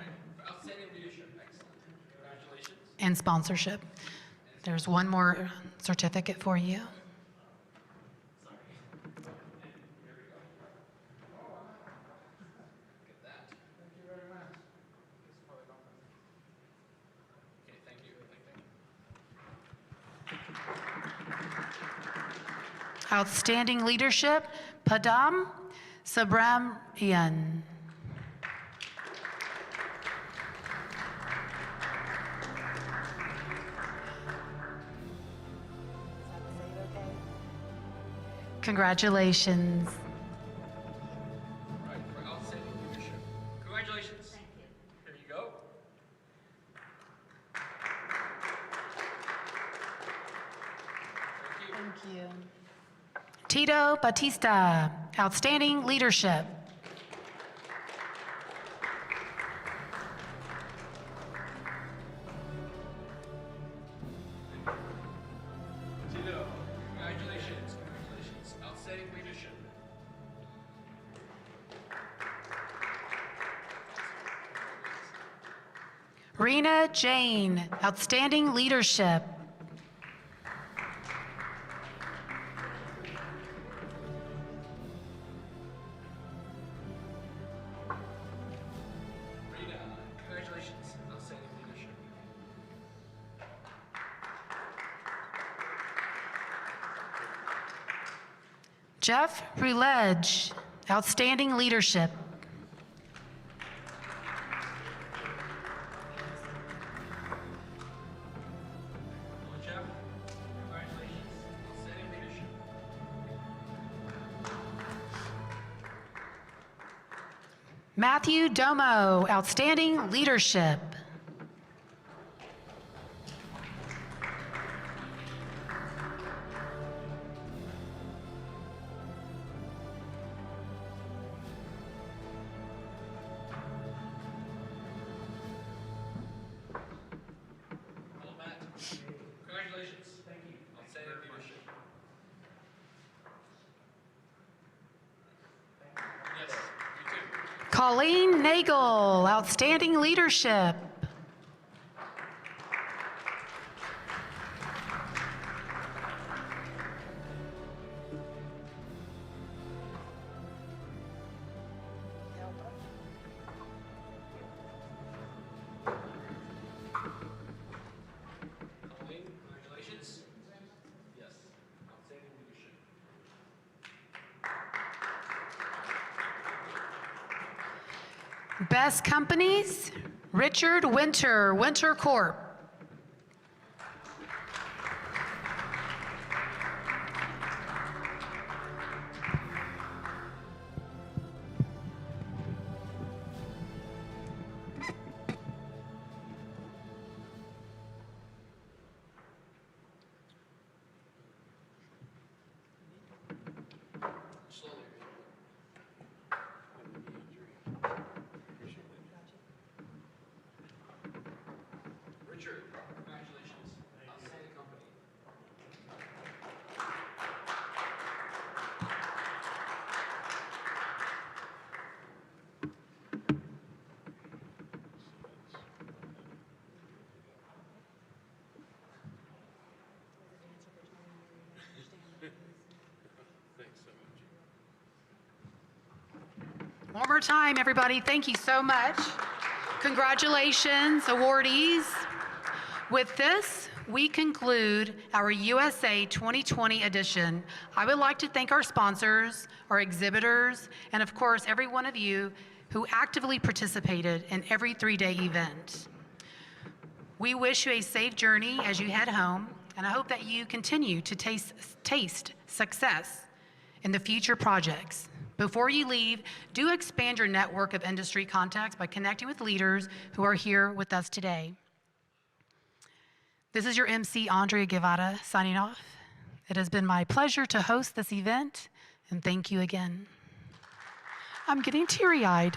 Speaker 9: Outstanding leadership, excellent. Congratulations.
Speaker 1: And sponsorship. There's one more certificate for you. Outstanding leadership, Padam Subramanian. Congratulations.
Speaker 9: All right, for outstanding leadership. Congratulations. Thank you. Here you go.
Speaker 1: Thank you. Tito Bautista, Outstanding Leadership.
Speaker 9: Tito, congratulations. Congratulations. Outstanding leadership.
Speaker 1: Reena Jain, Outstanding Leadership.
Speaker 9: Reena, congratulations. Outstanding leadership.
Speaker 1: Jeff Ruledge, Outstanding Leadership.
Speaker 9: Hello, Jeff. Congratulations. Outstanding leadership.
Speaker 1: Matthew Domo, Outstanding Leadership.
Speaker 9: Hello, Matt. Congratulations. Thank you. Outstanding leadership. Yes, you too.
Speaker 1: Colleen Nagel, Outstanding Leadership.
Speaker 9: Colleen, congratulations. Yes, outstanding leadership.
Speaker 1: Best Companies, Richard Winter, Winter Corp.
Speaker 9: Slowly. Richard, congratulations. Outstanding company.
Speaker 1: One more time, everybody. Thank you so much. Congratulations, awardees. With this, we conclude our USA 2020 edition. I would like to thank our sponsors, our exhibitors, and of course, every one of you who actively participated in every three-day event. We wish you a safe journey as you head home, and I hope that you continue to taste success in the future projects. Before you leave, do expand your network of industry contacts by connecting with leaders who are here with us today. This is your MC, Andrea Guevara, signing off. It has been my pleasure to host this event, and thank you again. I'm getting teary-eyed.